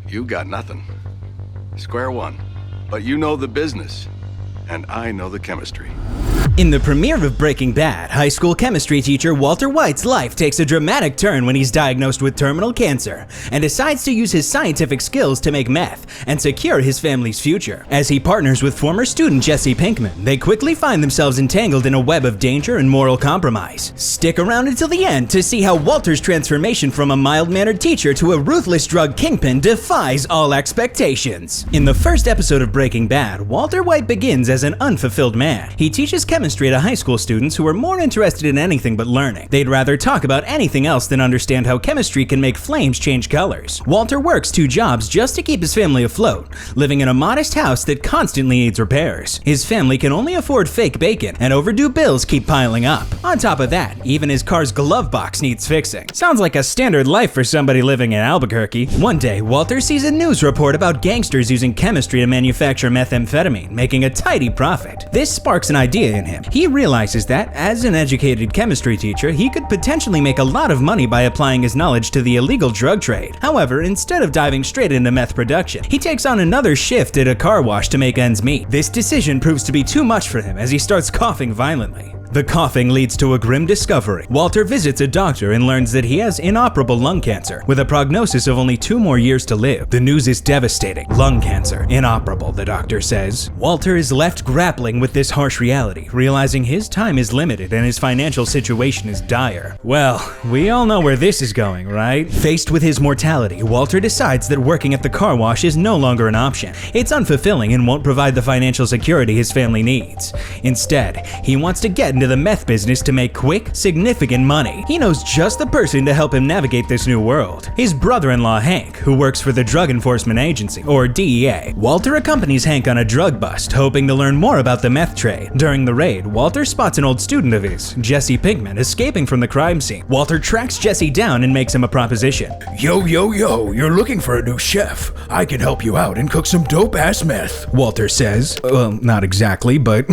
You got nothing. Square one. But you know the business, and I know the chemistry. In the premiere of Breaking Bad, high school chemistry teacher Walter White's life takes a dramatic turn when he's diagnosed with terminal cancer and decides to use his scientific skills to make meth and secure his family's future. As he partners with former student Jesse Pinkman, they quickly find themselves entangled in a web of danger and moral compromise. Stick around until the end to see how Walter's transformation from a mild-mannered teacher to a ruthless drug kingpin defies all expectations. In the first episode of Breaking Bad, Walter White begins as an unfulfilled man. He teaches chemistry to high school students who are more interested in anything but learning. They'd rather talk about anything else than understand how chemistry can make flames change colors. Walter works 2 jobs just to keep his family afloat, living in a modest house that constantly needs repairs. His family can only afford fake bacon, and overdue bills keep piling up. On top of that, even his car's glove box needs fixing. Sounds like a standard life for somebody living in Albuquerque. One day, Walter sees a news report about gangsters using chemistry to manufacture methamphetamine, making a tidy profit. This sparks an idea in him. He realizes that, as an educated chemistry teacher, he could potentially make a lot of money by applying his knowledge to the illegal drug trade. However, instead of diving straight into meth production, he takes on another shift at a car wash to make ends meet. This decision proves to be too much for him as he starts coughing violently. The coughing leads to a grim discovery. Walter visits a doctor and learns that he has inoperable lung cancer, with a prognosis of only 2 more years to live. The news is devastating. Lung cancer, inoperable, the doctor says. Walter is left grappling with this harsh reality, realizing his time is limited and his financial situation is dire. Well, we all know where this is going, right? Faced with his mortality, Walter decides that working at the car wash is no longer an option. It's unfulfilling and won't provide the financial security his family needs. Instead, he wants to get into the meth business to make quick, significant money. He knows just the person to help him navigate this new world. His brother-in-law Hank, who works for the Drug Enforcement Agency, or DEA. Walter accompanies Hank on a drug bust, hoping to learn more about the meth trade. During the raid, Walter spots an old student of his, Jesse Pinkman, escaping from the crime scene. Walter tracks Jesse down and makes him a proposition. Yo, you're looking for a new chef. I can help you out and cook some dope-ass meth, Walter says. Well, not exactly, but...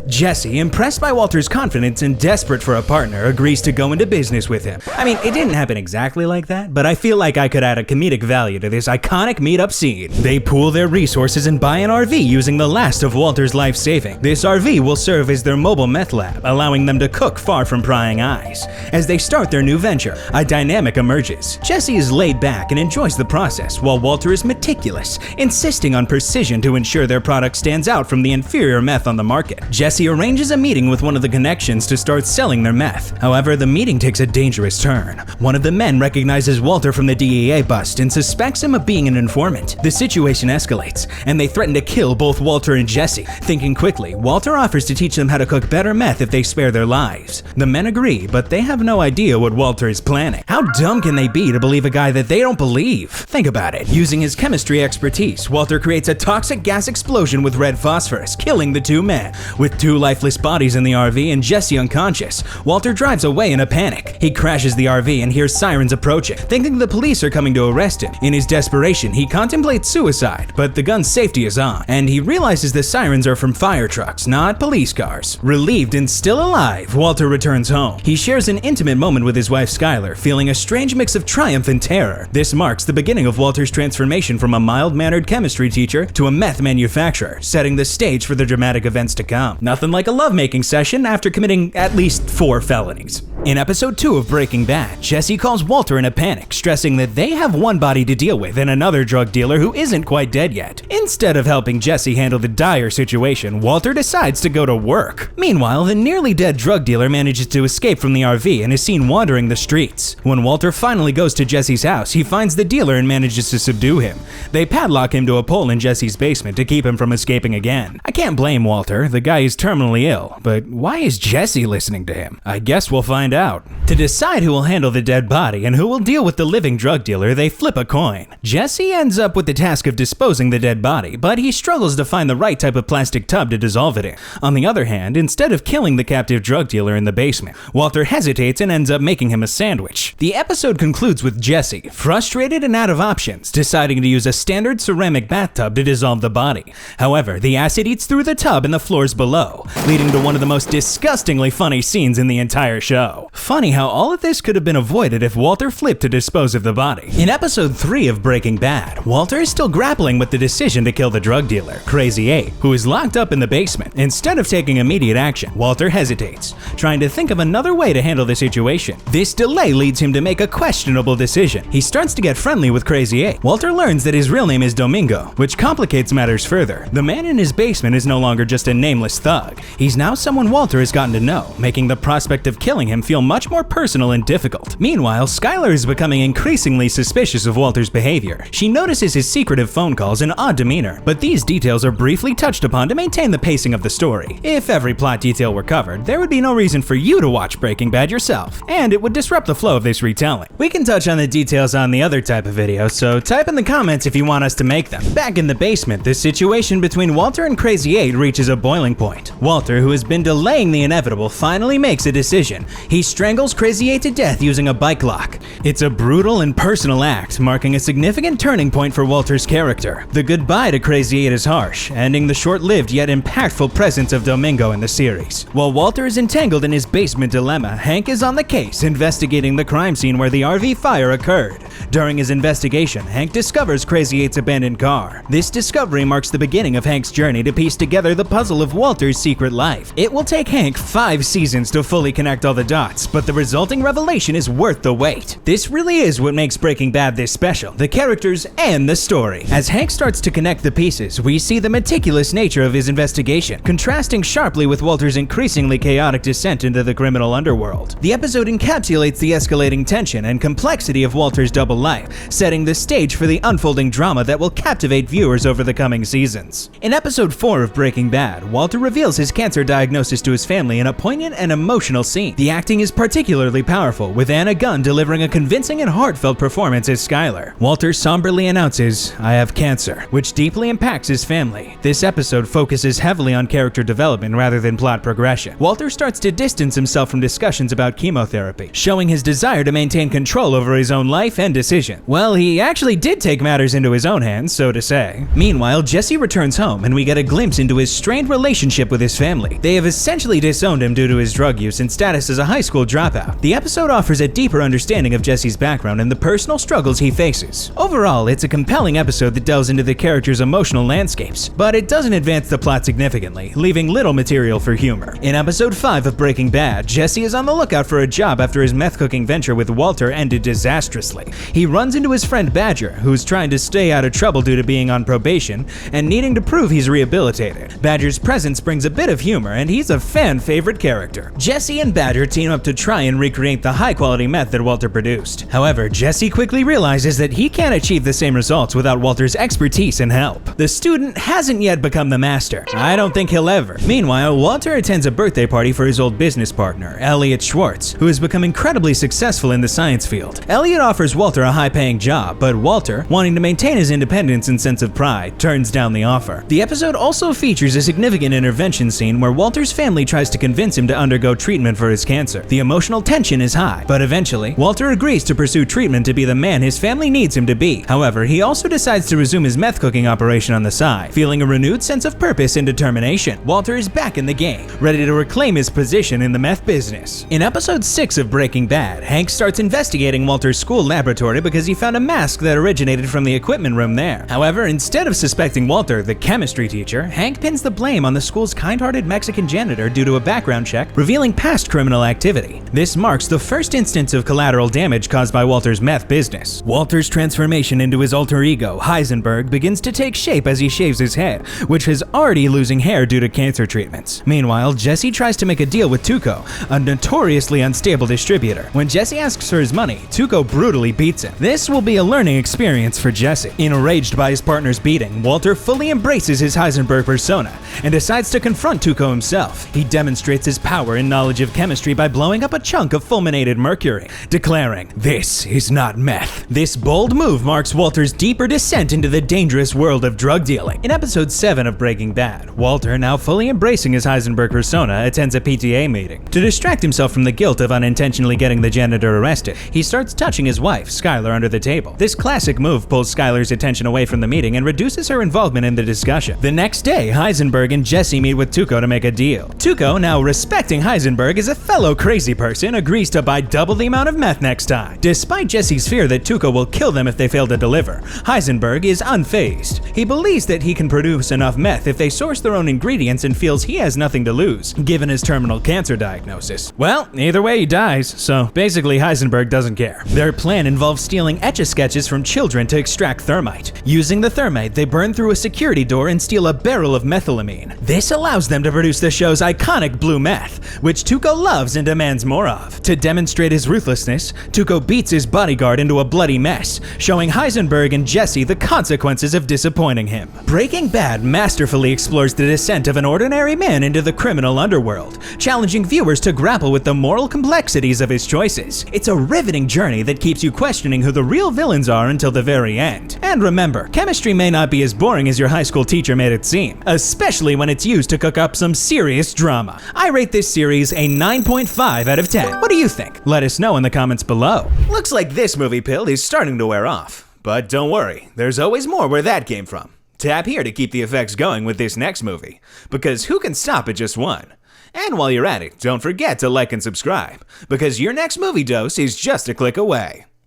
Jesse, impressed by Walter's confidence and desperate for a partner, agrees to go into business with him. I mean, it didn't happen exactly like that, but I feel like I could add a comedic value to this iconic meetup scene. They pool their resources and buy an RV using the last of Walter's life savings. This RV will serve as their mobile meth lab, allowing them to cook far from prying eyes. As they start their new venture, a dynamic emerges. Jesse is laid back and enjoys the process, while Walter is meticulous, insisting on precision to ensure their product stands out from the inferior meth on the market. Jesse arranges a meeting with one of the connections to start selling their meth. However, the meeting takes a dangerous turn. One of the men recognizes Walter from the DEA bust and suspects him of being an informant. The situation escalates, and they threaten to kill both Walter and Jesse. Thinking quickly, Walter offers to teach them how to cook better meth if they spare their lives. The men agree, but they have no idea what Walter is planning. How dumb can they be to believe a guy that they don't believe? Think about it. Using his chemistry expertise, Walter creates a toxic gas explosion with red phosphorus, killing the 2 men. With 2 lifeless bodies in the RV and Jesse unconscious, Walter drives away in a panic. He crashes the RV and hears sirens approaching, thinking the police are coming to arrest him. In his desperation, he contemplates suicide, but the gun's safety is on, and he realizes the sirens are from fire trucks, not police cars. Relieved and still alive, Walter returns home. He shares an intimate moment with his wife Skylar, feeling a strange mix of triumph and terror. This marks the beginning of Walter's transformation from a mild-mannered chemistry teacher to a meth manufacturer, setting the stage for the dramatic events to come. Nothing like a lovemaking session after committing at least 4 felonies. In episode 2 of Breaking Bad, Jesse calls Walter in a panic, stressing that they have one body to deal with and another drug dealer who isn't quite dead yet. Instead of helping Jesse handle the dire situation, Walter decides to go to work. Meanwhile, the nearly dead drug dealer manages to escape from the RV and is seen wandering the streets. When Walter finally goes to Jesse's house, he finds the dealer and manages to subdue him. They padlock him to a pole in Jesse's basement to keep him from escaping again. I can't blame Walter, the guy is terminally ill, but why is Jesse listening to him? I guess we'll find out. To decide who will handle the dead body and who will deal with the living drug dealer, they flip a coin. Jesse ends up with the task of disposing the dead body, but he struggles to find the right type of plastic tub to dissolve it in. On the other hand, instead of killing the captive drug dealer in the basement, Walter hesitates and ends up making him a sandwich. The episode concludes with Jesse, frustrated and out of options, deciding to use a standard ceramic bathtub to dissolve the body. However, the acid eats through the tub and the floors below, flow, leading to one of the most disgustingly funny scenes in the entire show. Funny how all of this could have been avoided if Walter flipped to dispose of the body. In episode 3 of Breaking Bad, Walter is still grappling with the decision to kill the drug dealer, Crazy 8, who is locked up in the basement. Instead of taking immediate action, Walter hesitates, trying to think of another way to handle the situation. This delay leads him to make a questionable decision. He starts to get friendly with Crazy 8. Walter learns that his real name is Domingo, which complicates matters further. The man in his basement is no longer just a nameless thug. He's now someone Walter has gotten to know, making the prospect of killing him feel much more personal and difficult. Meanwhile, Skylar is becoming increasingly suspicious of Walter's behavior. She notices his secretive phone calls and odd demeanor, but these details are briefly touched upon to maintain the pacing of the story. If every plot detail were covered, there would be no reason for you to watch Breaking Bad yourself, and it would disrupt the flow of this retelling. We can touch on the details on the other type of video, so type in the comments if you want us to make them. Back in the basement, the situation between Walter and Crazy 8 reaches a boiling point. Walter, who has been delaying the inevitable, finally makes a decision. He strangles Crazy 8 to death using a bike lock. It's a brutal and personal act, marking a significant turning point for Walter's character. The goodbye to Crazy 8 is harsh, ending the short-lived yet impactful presence of Domingo in the series. While Walter is entangled in his basement dilemma, Hank is on the case, investigating the crime scene where the RV fire occurred. During his investigation, Hank discovers Crazy 8's abandoned car. This discovery marks the beginning of Hank's journey to piece together the puzzle of Walter's secret life. It will take Hank 5 seasons to fully connect all the dots, but the resulting revelation is worth the wait. This really is what makes Breaking Bad this special, the characters and the story. As Hank starts to connect the pieces, we see the meticulous nature of his investigation, contrasting sharply with Walter's increasingly chaotic descent into the criminal underworld. The episode encapsulates the escalating tension and complexity of Walter's double life, setting the stage for the unfolding drama that will captivate viewers over the coming seasons. In episode 4 of Breaking Bad, Walter reveals his cancer diagnosis to his family in a poignant and emotional scene. The acting is particularly powerful, with Anna Gunn delivering a convincing and heartfelt performance as Skylar. Walter somberly announces, "I have cancer," which deeply impacts his family. This episode focuses heavily on character development rather than plot progression. Walter starts to distance himself from discussions about chemotherapy, showing his desire to maintain control over his own life and decision. Well, he actually did take matters into his own hands, so to say. Meanwhile, Jesse returns home and we get a glimpse into his strained relationship with his family. They have essentially disowned him due to his drug use and status as a high school dropout. The episode offers a deeper understanding of Jesse's background and the personal struggles he faces. Overall, it's a compelling episode that delves into the characters' emotional landscapes, but it doesn't advance the plot significantly, leaving little material for humor. In episode 5 of Breaking Bad, Jesse is on the lookout for a job after his meth cooking venture with Walter ended disastrously. He runs into his friend Badger, who's trying to stay out of trouble due to being on probation and needing to prove he's rehabilitated. Badger's presence brings a bit of humor, and he's a fan-favorite character. Jesse and Badger team up to try and recreate the high-quality meth that Walter produced. However, Jesse quickly realizes that he can't achieve the same results without Walter's expertise and help. The student hasn't yet become the master. I don't think he'll ever. Meanwhile, Walter attends a birthday party for his old business partner, Elliot Schwartz, who has become incredibly successful in the science field. Elliot offers Walter a high-paying job, but Walter, wanting to maintain his independence and sense of pride, turns down the offer. The episode also features a significant intervention scene where Walter's family tries to convince him to undergo treatment for his cancer. The emotional tension is high, but eventually, Walter agrees to pursue treatment to be the man his family needs him to be. However, he also decides to resume his meth cooking operation on the side, feeling a renewed sense of purpose and determination. Walter is back in the game, ready to reclaim his position in the meth business. In episode 6 of Breaking Bad, Hank starts investigating Walter's school laboratory because he found a mask that originated from the equipment room there. However, instead of suspecting Walter, the chemistry teacher, Hank pins the blame on the school's kind-hearted Mexican janitor due to a background check revealing past criminal activity. This marks the first instance of collateral damage caused by Walter's meth business. Walter's transformation into his alter ego, Heisenberg, begins to take shape as he shaves his head, which is already losing hair due to cancer treatments. Meanwhile, Jesse tries to make a deal with Tuco, a notoriously unstable distributor. When Jesse asks for his money, Tuco brutally beats him. This will be a learning experience for Jesse. Enraged by his partner's beating, Walter fully embraces his Heisenberg persona and decides to confront Tuco himself. He demonstrates his power and knowledge of chemistry by blowing up a chunk of fulminated mercury, declaring, "This is not meth." This bold move marks Walter's deeper descent into the dangerous world of drug dealing. In episode 7 of Breaking Bad, Walter, now fully embracing his Heisenberg persona, attends a PTA meeting. To distract himself from the guilt of unintentionally getting the janitor arrested, he starts touching his wife, Skylar, under the table. This classic move pulls Skylar's attention away from the meeting and reduces her involvement in the discussion. The next day, Heisenberg and Jesse meet meet with Tuco to make a deal. Tuco, now respecting Heisenberg as a fellow crazy person, agrees to buy double the amount of meth next time. Despite Jesse's fear that Tuco will kill them if they fail to deliver, Heisenberg is unfazed. He believes that he can produce enough meth if they source their own ingredients and feels he has nothing to lose, given his terminal cancer diagnosis. Well, either way he dies, so basically Heisenberg doesn't care. Their plan involves stealing etch-a-sketches from children to extract thermite. Using the thermite, they burn through a security door and steal a barrel of methylamine. This allows them to produce the show's iconic blue meth, which Tuco loves and demands more of. To demonstrate his ruthlessness, Tuco beats his bodyguard into a bloody mess, showing Heisenberg and Jesse the consequences of disappointing him. Breaking Bad masterfully explores the descent of an ordinary man into the criminal underworld, challenging viewers to grapple with the moral complexities of his choices. It's a riveting journey that keeps you questioning who the real villains are until the very end. And remember, chemistry may not be as boring as your high school teacher made it seem, especially when it's used to cook up some serious drama. I rate this series a 9.5 out of 10. What do you think? Let us know in the comments below. Looks like this movie pill is starting to wear off. But don't worry, there's always more where that came from. Tap here to keep the effects going with this next movie, because who can stop at just one? And while you're at it, don't forget to like and subscribe, because your next movie dose is just a click away.